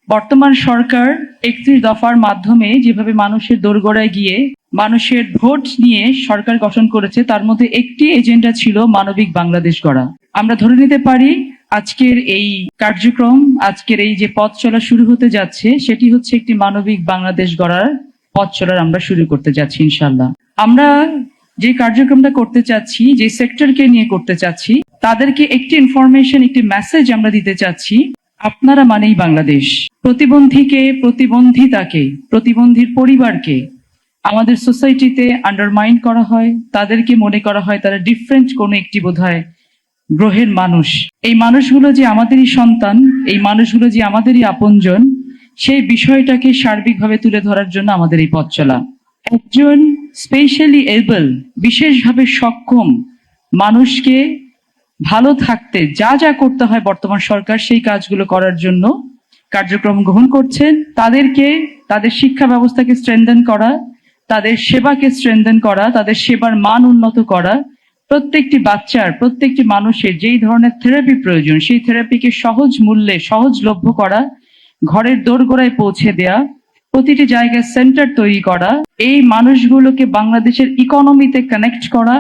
বর্তমান সরকার ৩১ দফার মাধ্যমে যেভাবে মানুষের দোরগোড়ায় গিয়ে মানুষের ভোট নিয়ে সরকার গঠন করেছে, তার মধ্যে একটি এজেন্ডা ছিল মানবিক বাংলাদেশ গড়া। আমরা ধরে নিতে পারি আজকের এই কার্যক্রম, আজকের এই যে পথ চলা শুরু হতে যাচ্ছে, সেটি হচ্ছে একটি মানবিক বাংলাদেশ গড়ার পথ চলার আমরা শুরু করতে যাচ্ছি ইনশাল্লাহ। আমরা যে কার্যক্রমটা করতে চাচ্ছি, যে সেক্টরকে নিয়ে করতে চাচ্ছি, তাদেরকে একটি ইনফরমেশন, একটি মেসেজ আমরা দিতে চাচ্ছি, আপনারা মানেই বাংলাদেশ। প্রতিবন্ধীকে, প্রতিবন্ধিতাকে, প্রতিবন্ধীর পরিবারকে আমাদের সোসাইটিতে আন্ডারমাইন করা হয়, তাদেরকে মনে করা হয় তারা ডিফারেন্ট কোনো একটি বোধহয় গ্রহের মানুষ। এই মানুষগুলো যে আমাদেরই সন্তান, এই মানুষগুলো যে আমাদেরই আপনজন, সেই বিষয়টাকে সার্বিকভাবে তুলে ধরার জন্য আমাদের এই পথ চলা। একজন স্পেশালি এবল, বিশেষভাবে সক্ষম মানুষকে ভালো থাকতে যা যা করতে হয় বর্তমান সরকার সেই কাজগুলো করার জন্য কার্যক্রম গ্রহণ করছেন। তাদেরকে, তাদের শিক্ষা ব্যবস্থাকে স্ট্রেনথেন করা, তাদের সেবাকে স্ট্রেনথেন করা, তাদের সেবার মান উন্নত করা, প্রত্যেকটি বাচ্চার, প্রত্যেকটি মানুষের যেই ধরনের থেরাপি প্রয়োজন সেই থেরাপিকে সহজ মূল্যে সহজলভ্য করা, ঘরের দোরগোড়ায় পৌঁছে দেয়া, প্রতিটি জায়গায় সেন্টার তৈরি করা, এই মানুষগুলোকে বাংলাদেশের ইকোনমিতে কানেক্ট করা,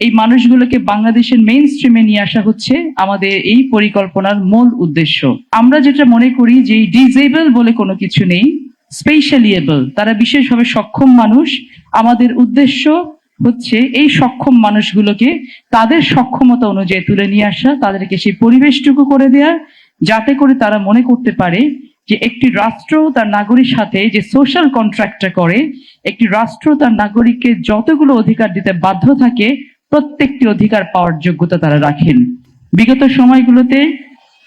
এই মানুষগুলোকে বাংলাদেশের মেইন স্ট্রিমে নিয়ে আসা হচ্ছে আমাদের এই পরিকল্পনার মূল উদ্দেশ্য। আমরা যেটা মনে করি যে ডিসেবল বলে কোনো কিছু নেই, স্পেশালি এবল, তারা বিশেষভাবে সক্ষম মানুষ। আমাদের উদ্দেশ্য হচ্ছে এই সক্ষম মানুষগুলোকে তাদের সক্ষমতা অনুযায়ী তুলে নিয়ে আসা, তাদেরকে সেই পরিবেশটুকু করে দেয়া যাতে করে তারা মনে করতে পারে যে একটি রাষ্ট্র তার নাগরিক সাথে যে সোশ্যাল কন্ট্রাক্টটা করে, একটি রাষ্ট্র তার নাগরিককে যতগুলো অধিকার দিতে বাধ্য থাকে প্রত্যেকটি অধিকার পাওয়ার যোগ্যতা তারা রাখেন। বিগত সময়গুলোতে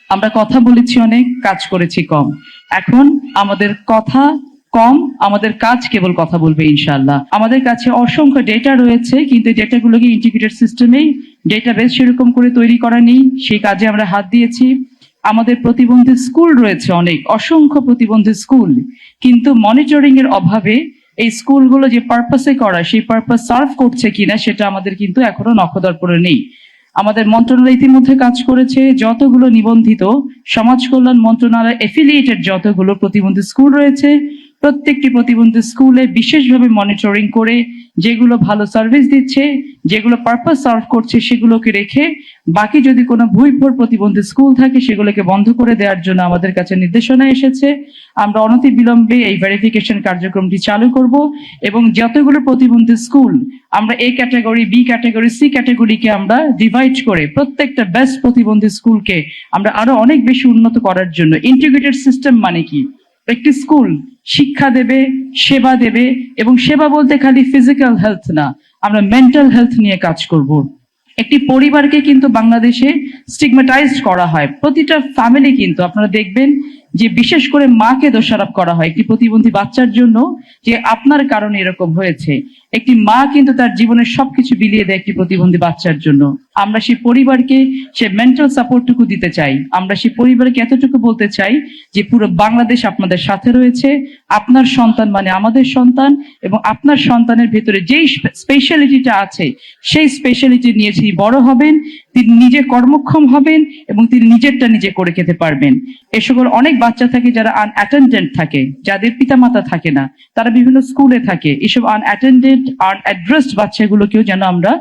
আমরা কথা বলেছি অনেক, কাজ করেছি কম। এখন আমাদের কথা কম, আমাদের কাজ কেবল কথা বলবে ইনশাআল্লাহ। আমাদের কাছে অসংখ্য ডেটা রয়েছে, কিন্তু ডেটাগুলোকে ইন্টিগ্রেটেড সিস্টেমে ডেটাবেস সেরকম করে তৈরি করা নেই, সেই কাজে আমরা হাত দিয়েছি। আমাদের প্রতিবন্ধী স্কুল রয়েছে অনেক, অসংখ্য প্রতিবন্ধী স্কুল, কিন্তু মনিটরিং এর অভাবে এই স্কুলগুলো যে পারপাসে করা সেই পারপাস সার্ভ করছে কিনা সেটা আমাদের কিন্তু এখনো নখদর্পণে নেই। আমাদের মন্ত্রণালয় ইতিমধ্যে কাজ করেছে, যতগুলো নিবন্ধিত সমাজ কল্যাণ মন্ত্রণালয় এফিলিয়েটেড যতগুলো প্রতিবন্ধী স্কুল রয়েছে, প্রত্যেকটি প্রতিবন্ধী স্কুলে বিশেষভাবে মনিটরিং করে যেগুলো ভালো সার্ভিস দিচ্ছে, যেগুলো পারপাস সার্ভ করছে সেগুলোকে রেখে বাকি যদি কোনো ভুইভোর প্রতিবন্ধী স্কুল থাকে সেগুলোকে বন্ধ করে দেওয়ার জন্য আমাদের কাছে নির্দেশনা এসেছে। আমরা অনতিবিলম্বে এই ভেরিফিকেশন কার্যক্রমটি চালু করব এবং যতগুলো প্রতিবন্ধী স্কুল আমরা A category, B category, C ক্যাটাগরিকে আমরা ডিভাইড করে প্রত্যেকটা বেস্ট প্রতিবন্ধী স্কুলকে আমরা আরো অনেক বেশি উন্নত করার জন্য, ইন্টিগ্রেটেড সিস্টেম মানে কি, একটি স্কুল শিক্ষা দেবে, সেবা দেবে, এবং সেবা বলতে খালি ফিজিক্যাল হেলথ না, আমরা মেন্টাল হেলথ নিয়ে কাজ করব। একটি পরিবারকে কিন্তু বাংলাদেশে স্টিগমাটাইজড করা হয়, প্রতিটা ফ্যামিলি কিন্তু আপনারা দেখবেন যে বিশেষ করে মাকে দোষারোপ করা হয় একটি প্রতিবন্ধী বাচ্চার জন্য, যে আপনার কারণে এরকম হয়েছে। একটি মা কিন্তু তার জীবনের সবকিছু বিলিয়ে দেয় একটি প্রতিবন্ধী বাচ্চার জন্য। আমরা সেই পরিবারকে সে মেন্টাল সাপোর্টটুকু দিতে চাই, আমরা সেই পরিবারকে এতটুকু বলতে চাই যে পুরো বাংলাদেশ আপনাদের সাথে রয়েছে, আপনার সন্তান মানে আমাদের সন্তান, এবং আপনার সন্তানের ভেতরে যেই স্পেশালিটিটা আছে সেই স্পেশালিটি নিয়ে তিনি বড় হবেন, তিনি নিজে কর্মক্ষম হবেন এবং তিনি নিজেরটা নিজে করে খেতে পারবেন। এ সকল অনেক বাচ্চা থাকে যারা আনঅ্যাটেন্ডেন্ট থাকে, যাদের পিতামাতা থাকে না, তারা বিভিন্ন স্কুলে থাকে। এসব আনঅ্যাটেন্ডেন্ট, আনঅ্যাড্রেসড বাচ্চাগুলোকেও যেন আমরা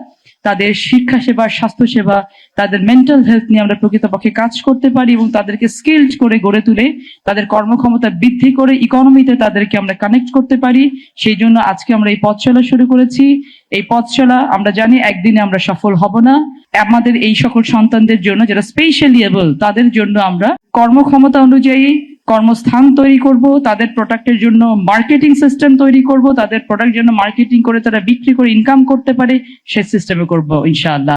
তাদের শিক্ষা সেবা, স্বাস্থ্য সেবা, তাদের মেন্টাল হেলথ নিয়ে আমরা প্রকৃতপক্ষে কাজ করতে পারি এবং তাদেরকে স্কিলড করে গড়ে তুলে তাদের কর্মক্ষমতা বৃদ্ধি করে ইকোনমিতে তাদেরকে আমরা কানেক্ট করতে পারি। সেই জন্য আজকে আমরা এই পথ চলা শুরু করেছি। এই পথ চলা আমরা জানি একদিনে আমরা সফল হব না। আমাদের এই সকল সন্তানদের জন্য যারা স্পেশালি এবল, তাদের জন্য আমরা কর্মক্ষমতা অনুযায়ী কর্মস্থান তৈরি করব, তাদের প্রোডাক্টের জন্য মার্কেটিং সিস্টেম তৈরি করব, তাদের প্রোডাক্ট জন্য মার্কেটিং করে তারা বিক্রি করে ইনকাম করতে পারে সে সিস্টেমে করব ইনশাআল্লাহ।